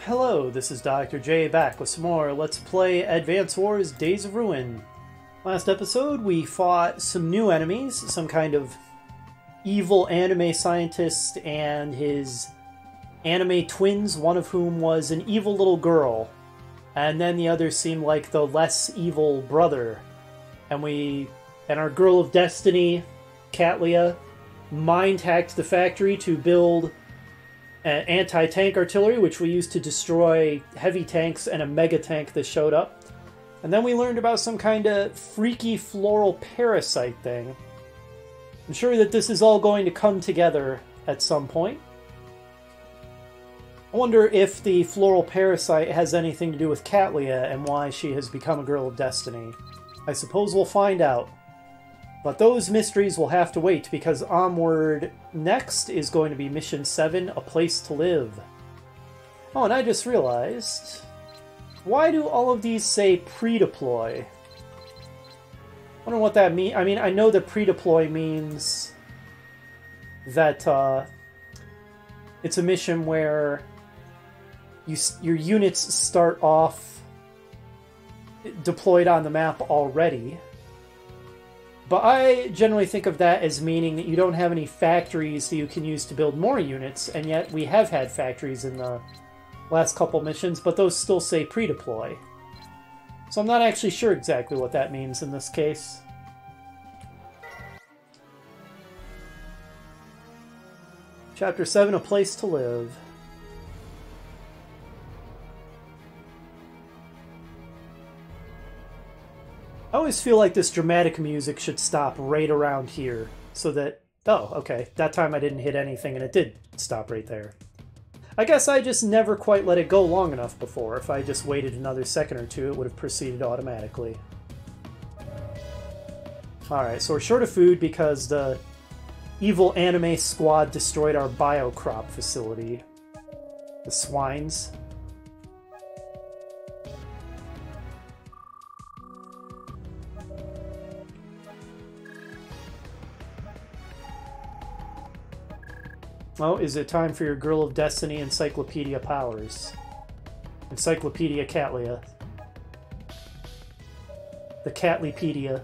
Hello, this is Dr. J back with some more Let's Play Advance Wars Days of Ruin. Last episode we fought some new enemies, some kind of evil anime scientist and his anime twins, one of whom was an evil little girl, and then the other seemed like the less evil brother. And our Girl of Destiny, Katlia, mind-hacked the factory to build anti-tank artillery, which we used to destroy heavy tanks and a mega tank that showed up. And then we learned about some kind of freaky floral parasite thing. I'm sure that this is all going to come together at some point. I wonder if the floral parasite has anything to do with Katlia and why she has become a Girl of Destiny. I suppose we'll find out. But those mysteries will have to wait, because onward next is going to be Mission 7, A Place to Live. Oh, and I just realized, why do all of these say pre-deploy? I wonder what that means. I mean, I know that pre-deploy means that it's a mission where your units start off deployed on the map already. But I generally think of that as meaning that you don't have any factories that you can use to build more units, and yet we have had factories in the last couple missions, but those still say pre-deploy. So I'm not actually sure exactly what that means in this case. Chapter 7, A Place to Live. I always feel like this dramatic music should stop right around here, so that... Oh, okay. That time I didn't hit anything and it did stop right there. I guess I just never quite let it go long enough before. If I just waited another second or two, it would have proceeded automatically. Alright, so we're short of food because the evil anime squad destroyed our biocrop facility. The swines. Oh, is it time for your Girl of Destiny Encyclopedia powers? Encyclopedia Katlia. The Catlipedia.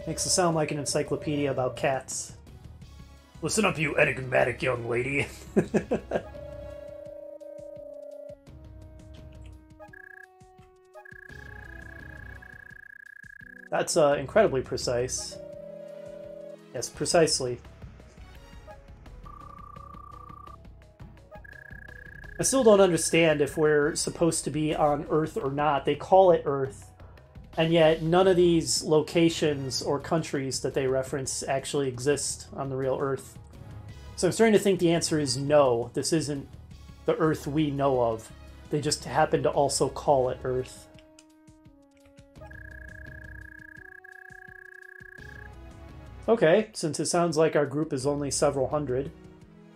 Makes it sound like an encyclopedia about cats. Listen up, you enigmatic young lady. That's incredibly precise. Yes, precisely. I still don't understand if we're supposed to be on Earth or not. They call it Earth, and yet none of these locations or countries that they reference actually exist on the real Earth. So I'm starting to think the answer is no. This isn't the Earth we know of. They just happen to also call it Earth. Okay, since it sounds like our group is only several hundred,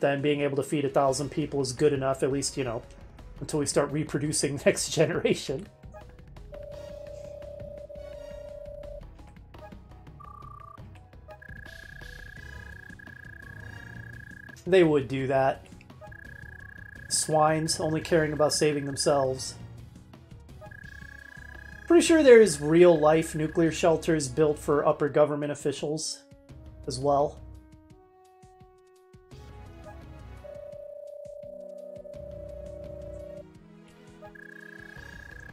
then being able to feed 1,000 people is good enough, at least, you know, until we start reproducing next generation. They would do that. Swines, only caring about saving themselves. Pretty sure there's real-life nuclear shelters built for upper government officials as well.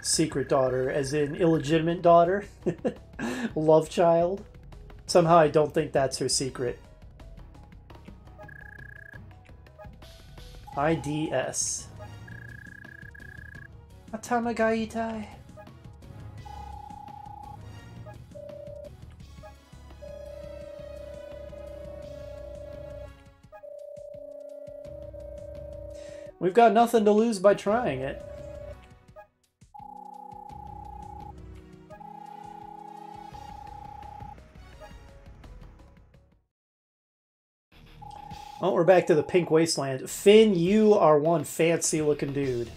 Secret daughter, as in illegitimate daughter. Love child. Somehow I don't think that's her secret. IDS. Atamagaitai. We've got nothing to lose by trying it. Oh, we're back to the pink wasteland. Finn, you are one fancy looking dude.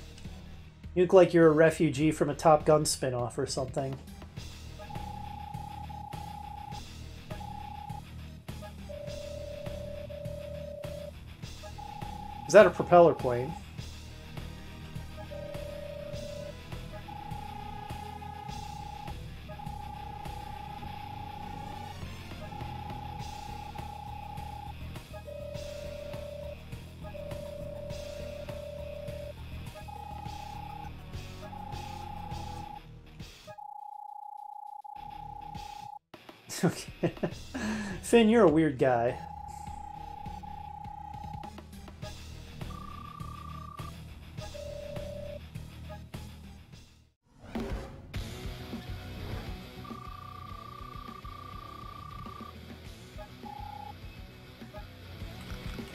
You look like you're a refugee from a Top Gun spin-off or something. Is that a propeller plane? Okay. Finn, you're a weird guy.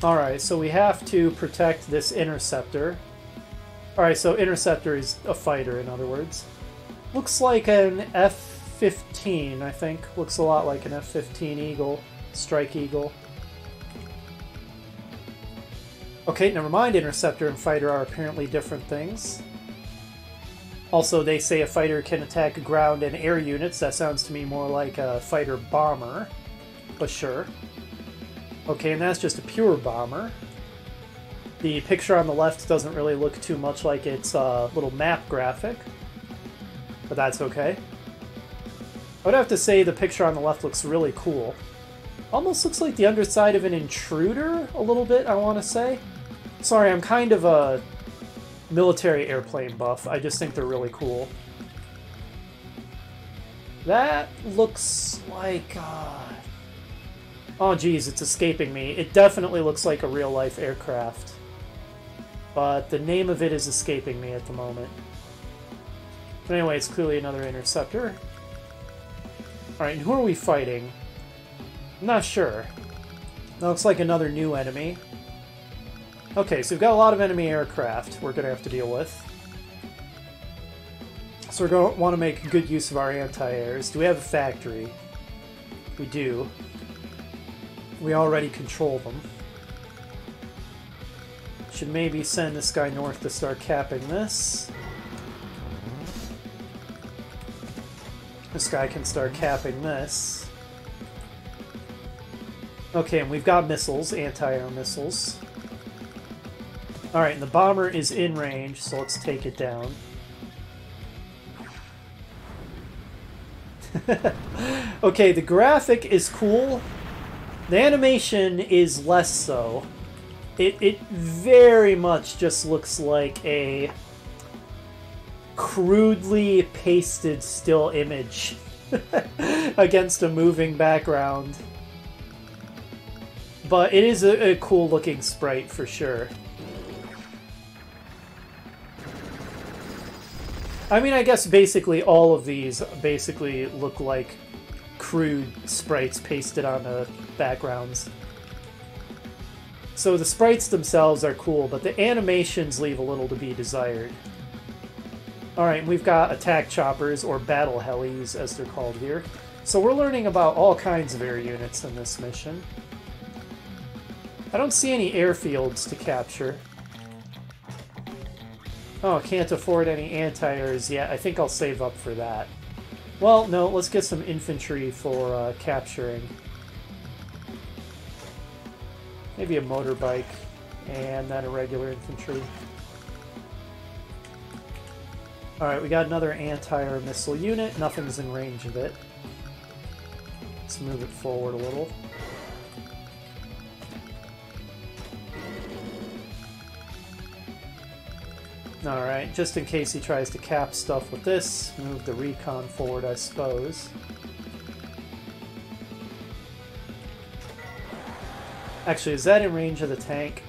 Alright, so we have to protect this interceptor. Alright, so interceptor is a fighter, in other words. Looks like an F-15, I think. Looks a lot like an F-15 Eagle. Strike Eagle. Okay, never mind. Interceptor and fighter are apparently different things. Also, they say a fighter can attack ground and air units. That sounds to me more like a fighter bomber. But sure. Okay, and that's just a pure bomber. The picture on the left doesn't really look too much like its little map graphic. But that's okay. I would have to say the picture on the left looks really cool. Almost looks like the underside of an intruder, a little bit, I want to say. Sorry, I'm kind of a military airplane buff. I just think they're really cool. That looks like... Oh geez, it's escaping me. It definitely looks like a real-life aircraft. But the name of it is escaping me at the moment. But anyway, it's clearly another interceptor. Alright, and who are we fighting? I'm not sure. That looks like another new enemy. Okay, so we've got a lot of enemy aircraft we're going to have to deal with. So we're going to want to make good use of our anti-airs. Do we have a factory? We do. We already control them. Should maybe send this guy north to start capping this. This guy can start capping this. Okay, and we've got missiles, anti-air missiles. Alright, and the bomber is in range, so let's take it down. Okay, the graphic is cool. The animation is less so. It very much just looks like a crudely pasted still image against a moving background. But it is a cool looking sprite for sure. I mean, I guess basically all of these basically look like crude sprites pasted onto backgrounds. So the sprites themselves are cool, but the animations leave a little to be desired. Alright, we've got attack choppers, or battle helis as they're called here. So we're learning about all kinds of air units in this mission. I don't see any airfields to capture. Oh, can't afford any anti-airs yet. I think I'll save up for that. Well, no, let's get some infantry for capturing. Maybe a motorbike, and then a regular infantry. Alright, we got another anti-air missile unit. Nothing's in range of it. Let's move it forward a little. Alright, just in case he tries to cap stuff with this, move the recon forward, I suppose. Actually, is that in range of the tank?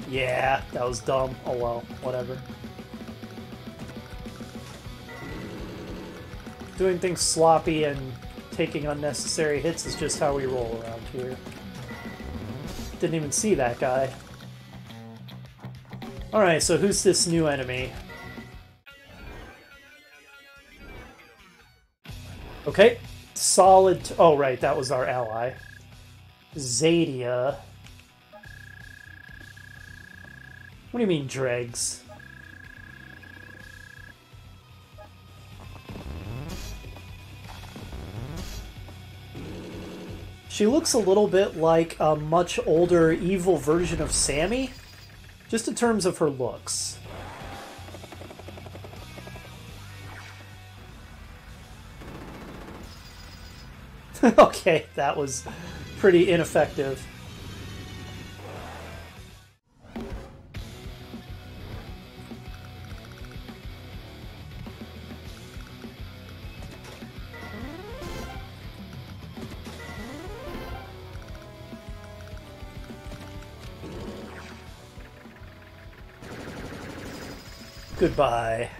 Yeah, that was dumb. Oh well, whatever. Doing things sloppy and taking unnecessary hits is just how we roll around here. Didn't even see that guy. Alright, so who's this new enemy? Okay, solid... Oh, right, that was our ally. Zadia. What do you mean, dregs? She looks a little bit like a much older, evil version of Sammy. Just in terms of her looks. Okay, that was pretty ineffective. Goodbye.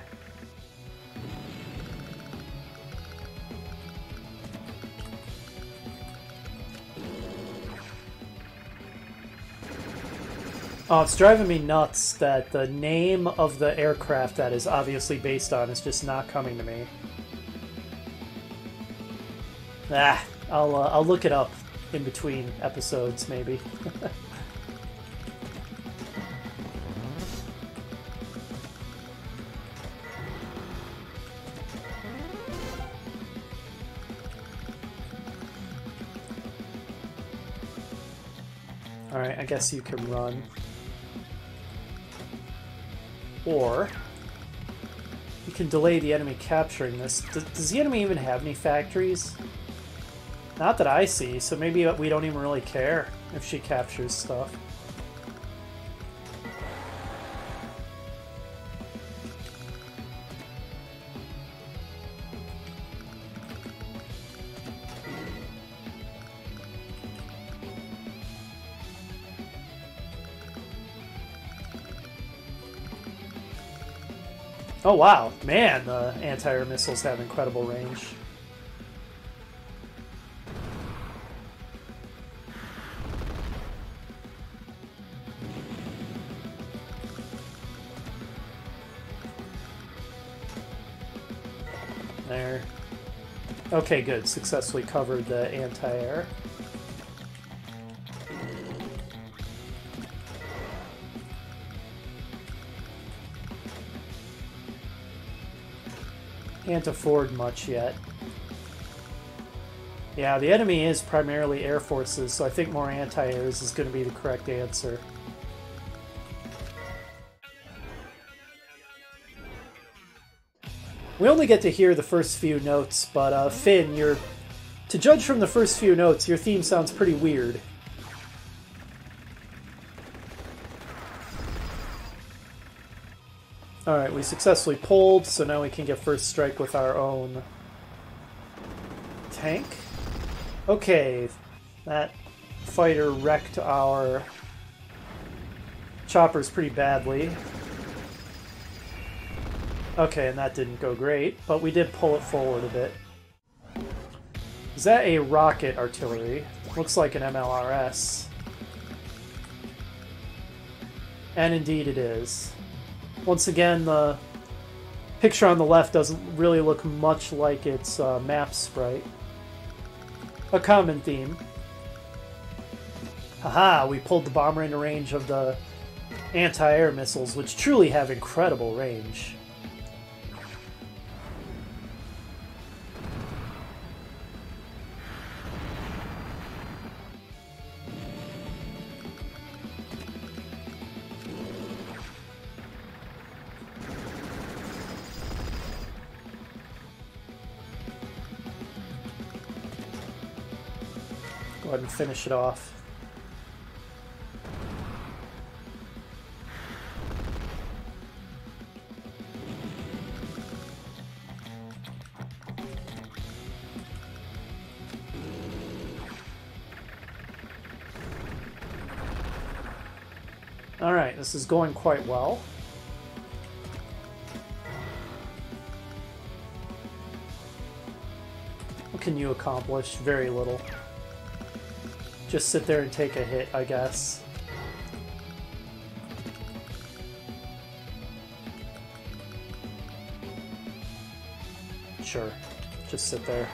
Oh, it's driving me nuts that the name of the aircraft that is obviously based on is just not coming to me. Ah, I'll look it up in between episodes, maybe. Alright, I guess you can run. Or you can delay the enemy capturing this. Does the enemy even have any factories? Not that I see, so maybe we don't even really care if she captures stuff. Oh wow, man, the anti-air missiles have incredible range. There. Okay, good. Successfully covered the anti-air. Can't afford much yet. Yeah, the enemy is primarily air forces, so I think more anti-airs is going to be the correct answer. We only get to hear the first few notes, but Finn, to judge from the first few notes, your theme sounds pretty weird. Alright, we successfully pulled, so now we can get first strike with our own tank. Okay, that fighter wrecked our choppers pretty badly. Okay, and that didn't go great, but we did pull it forward a bit. Is that a rocket artillery? Looks like an MLRS. And indeed it is. Once again, the picture on the left doesn't really look much like its map sprite. A common theme. Haha, we pulled the bomber into range of the anti-air missiles, which truly have incredible range. Go ahead and finish it off. Alright, this is going quite well. What can you accomplish? Very little. Just sit there and take a hit, I guess. Sure. Just sit there.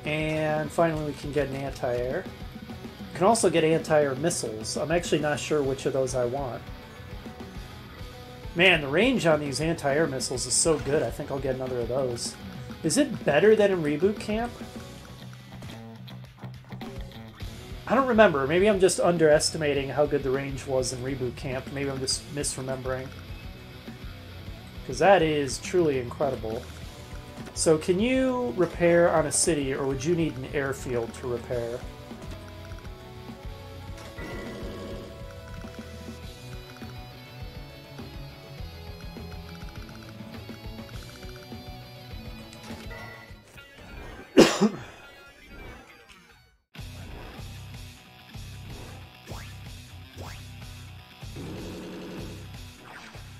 And finally we can get an anti-air. We can also get anti-air missiles. I'm actually not sure which of those I want. Man, the range on these anti-air missiles is so good. I think I'll get another of those. Is it better than in Reboot Camp? I don't remember. Maybe I'm just underestimating how good the range was in Reboot Camp. Maybe I'm just misremembering. Because that is truly incredible. So can you repair on a city, or would you need an airfield to repair?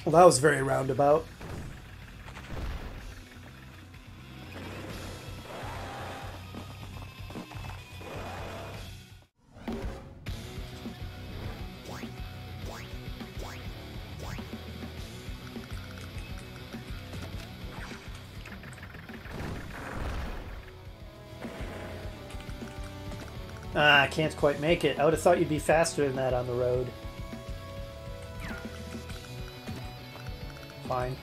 Well, that was very roundabout. I can't quite make it. I would have thought you'd be faster than that on the road. Fine.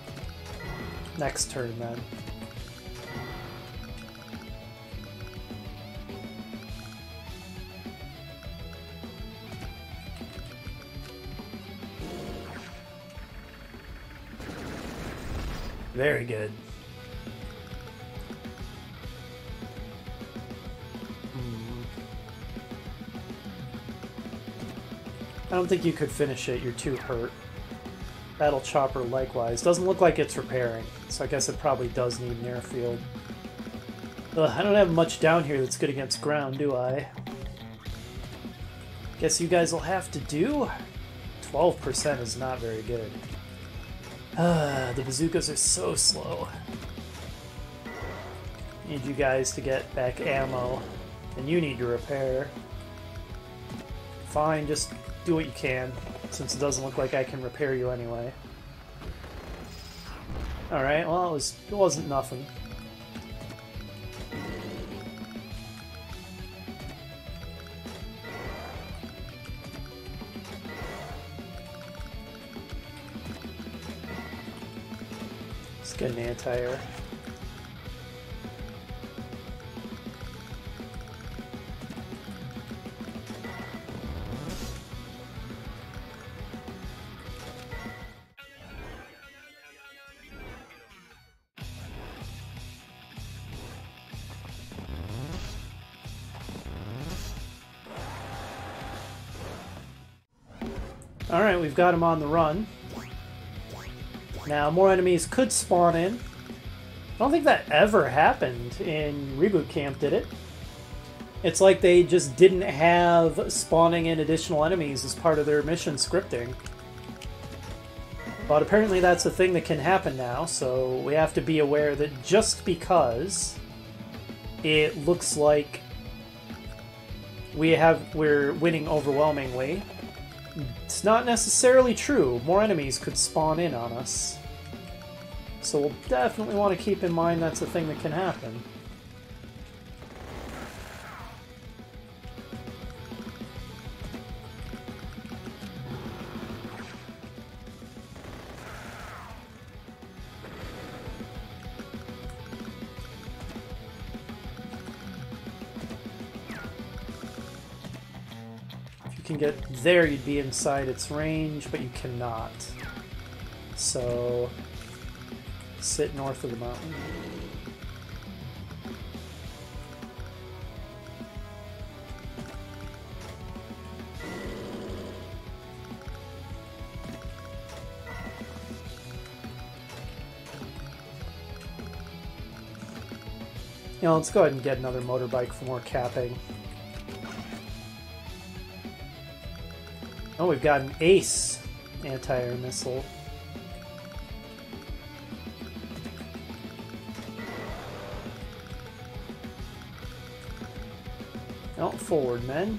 Next turn, then. Very good. I don't think you could finish it. You're too hurt. Battle Chopper likewise. Doesn't look like it's repairing, so I guess it probably does need an airfield. Ugh, I don't have much down here that's good against ground, do I? Guess you guys will have to do? 12% is not very good. The bazookas are so slow. Need you guys to get back ammo, and you need to repair. Fine, just do what you can, since it doesn't look like I can repair you anyway. Alright, well, it wasn't nothing. Let's get an anti-air. Alright, we've got him on the run. Now, more enemies could spawn in. I don't think that ever happened in Reboot Camp, did it? It's like they just didn't have spawning in additional enemies as part of their mission scripting. But apparently that's a thing that can happen now, so we have to be aware that just because it looks like we're winning overwhelmingly, it's not necessarily true. More enemies could spawn in on us. So we'll definitely want to keep in mind that's a thing that can happen. Can get there, you'd be inside its range, but you cannot. So, sit north of the mountain. You know, let's go ahead and get another motorbike for more capping. Oh, we've got an ace anti-air missile. Oh, forward, men.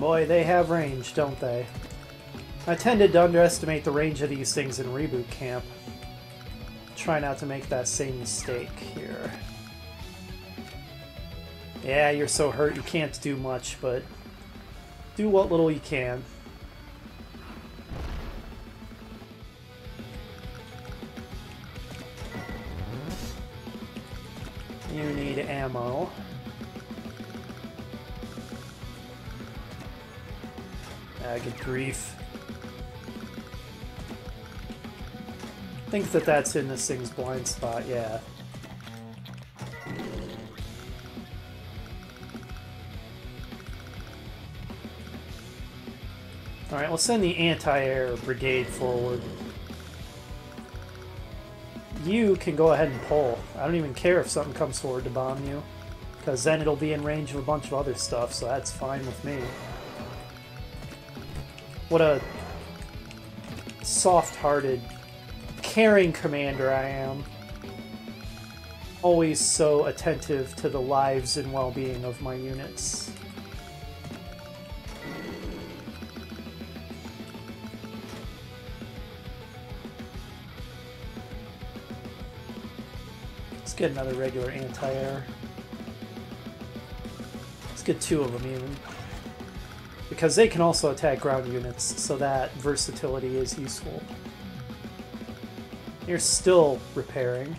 Boy, they have range, don't they? I tended to underestimate the range of these things in Reboot Camp. Try not to make that same mistake here. Yeah, you're so hurt you can't do much, but do what little you can. You need ammo. Ah, good grief. I think that that's in this thing's blind spot, yeah. Alright, we'll send the anti-air brigade forward. You can go ahead and pull. I don't even care if something comes forward to bomb you, because then it'll be in range of a bunch of other stuff, so that's fine with me. What a soft-hearted, caring commander I am. Always so attentive to the lives and well-being of my units. Let's get another regular anti-air. Let's get 2 of them even. Because they can also attack ground units, so that versatility is useful. You're still repairing.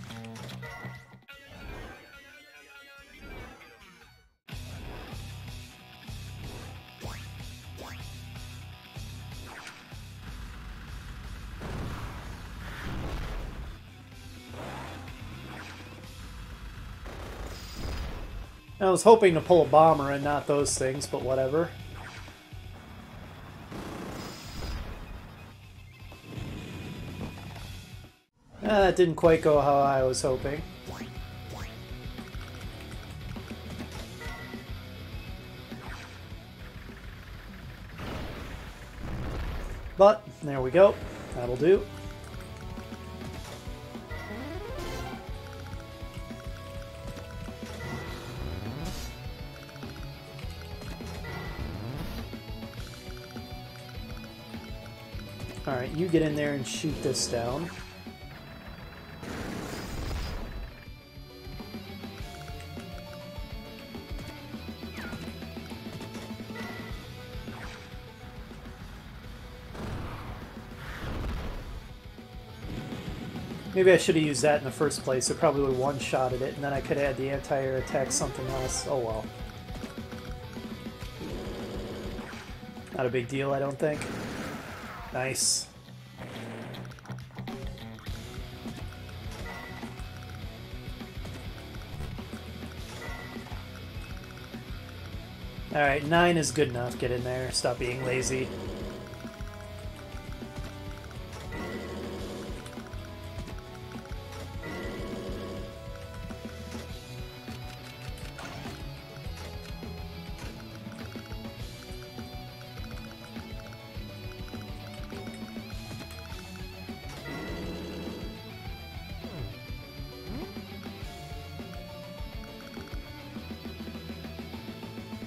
I was hoping to pull a bomber and not those things, but whatever. That didn't quite go how I was hoping. But, there we go. That'll do. Alright, you get in there and shoot this down. Maybe I should have used that in the first place. It probably would have one-shotted it, and then I could add the anti-air attack something else. Oh well. Not a big deal, I don't think. Nice. Alright, 9 is good enough. Get in there. Stop being lazy.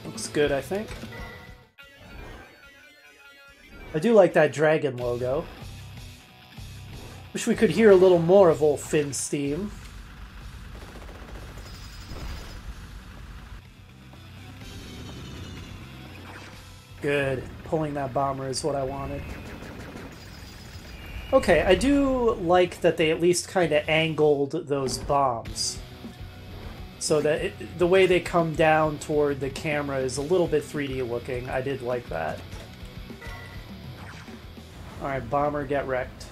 Looks good, I think. I do like that dragon logo. Wish we could hear a little more of old Finn's theme. Good. Pulling that bomber is what I wanted. Okay, I do like that they at least kind of angled those bombs. So that the way they come down toward the camera is a little bit 3D looking. I did like that. Alright, bomber, get wrecked.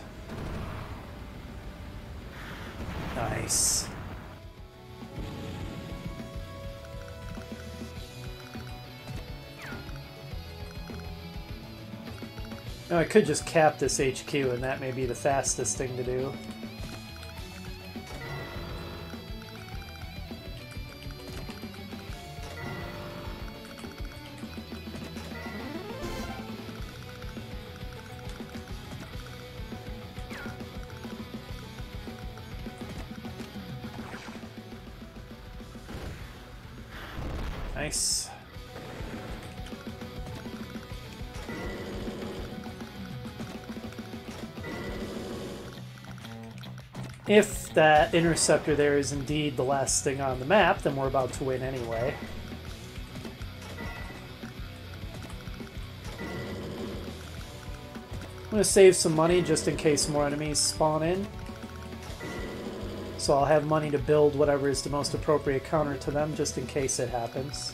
Nice. Now, I could just cap this HQ, and that may be the fastest thing to do. Nice. If that interceptor there is indeed the last thing on the map, then we're about to win anyway. I'm going to save some money just in case more enemies spawn in. So I'll have money to build whatever is the most appropriate counter to them just in case it happens.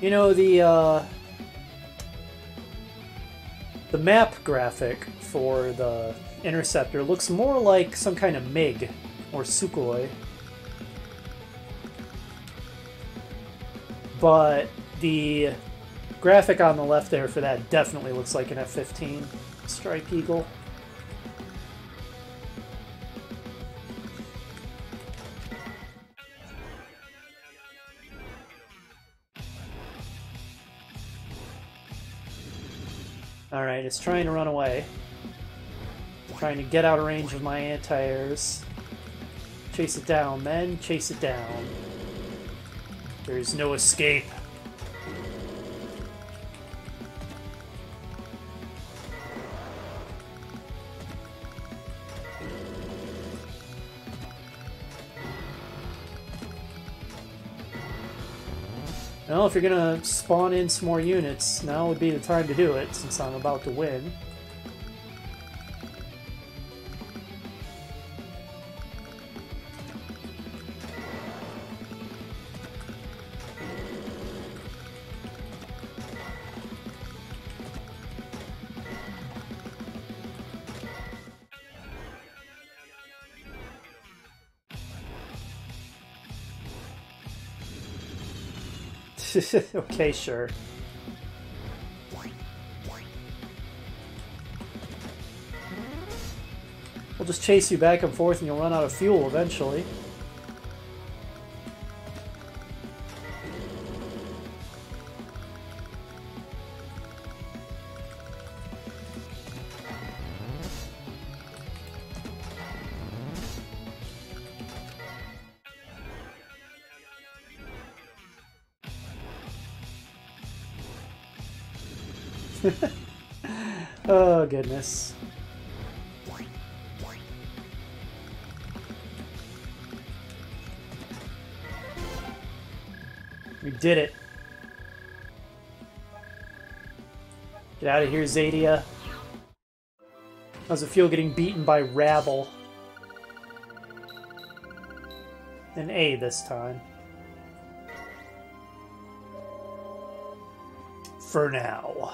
You know, the map graphic for the interceptor looks more like some kind of MiG or Sukhoi. But the graphic on the left there for that definitely looks like an F-15 Strike Eagle. Alright, it's trying to run away. Trying to get out of range of my anti-airs. Chase it down, men. Chase it down. There's no escape. Well, if you're gonna spawn in some more units, now would be the time to do it, since I'm about to win. Okay, sure. We'll just chase you back and forth and you'll run out of fuel eventually. Oh, goodness. We did it. Get out of here, Zadia. How's it feel getting beaten by rabble? An A this time. For now.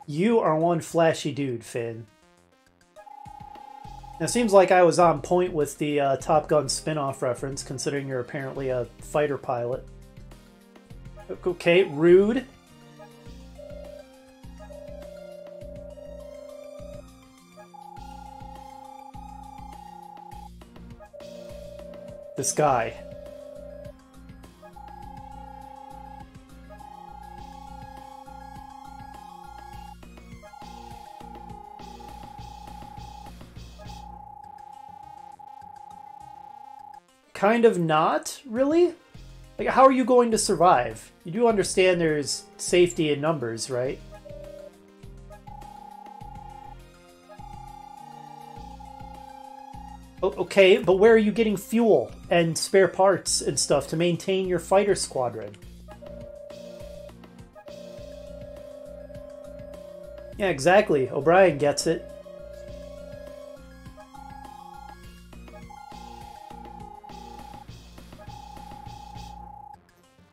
You are one flashy dude, Finn. Now, it seems like I was on point with the Top Gun spin-off reference, considering you're apparently a fighter pilot. Okay, rude. This guy. Kind of not, really? Like, how are you going to survive? You do understand there's safety in numbers, right? Okay, but where are you getting fuel and spare parts and stuff to maintain your fighter squadron? Yeah, exactly. O'Brien gets it.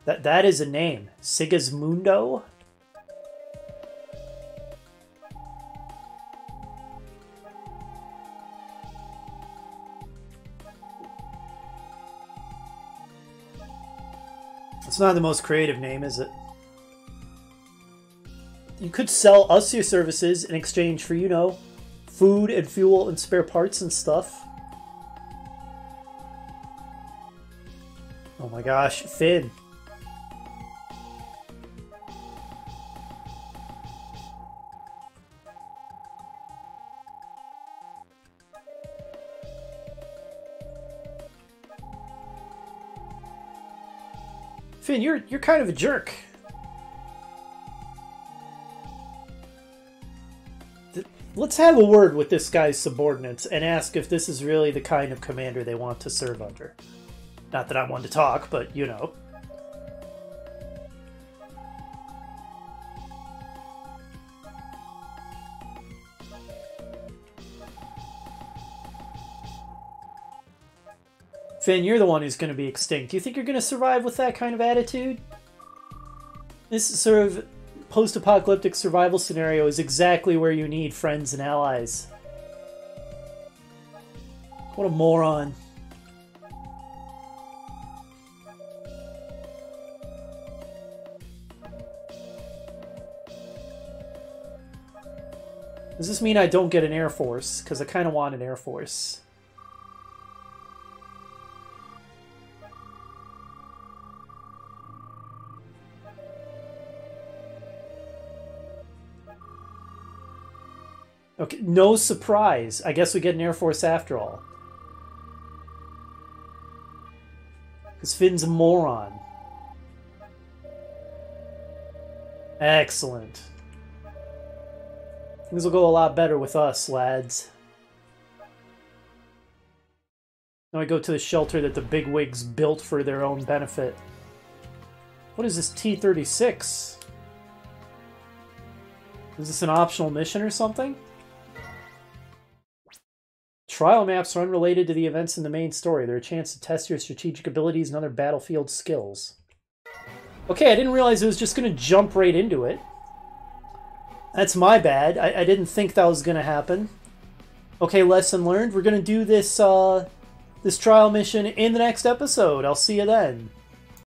That is a name. Sigismundo? It's not the most creative name, is it? You could sell us your services in exchange for, you know, food and fuel and spare parts and stuff. Oh my gosh, Finn. Finn, you're kind of a jerk. Let's have a word with this guy's subordinates and ask if this is really the kind of commander they want to serve under. Not that I'm one to talk, but you know. Finn, you're the one who's going to be extinct. Do you think you're going to survive with that kind of attitude? This sort of post-apocalyptic survival scenario is exactly where you need friends and allies. What a moron. Does this mean I don't get an Air Force? Because I kind of want an Air Force. Okay, no surprise. I guess we get an Air Force after all. Because Finn's a moron. Excellent. Things will go a lot better with us, lads. Now I go to the shelter that the bigwigs built for their own benefit. What is this T-36? Is this an optional mission or something? Trial maps are unrelated to the events in the main story. They're a chance to test your strategic abilities and other battlefield skills. Okay, I didn't realize it was just going to jump right into it. That's my bad. I didn't think that was going to happen. Okay, lesson learned. We're going to do this, this trial mission in the next episode. I'll see you then.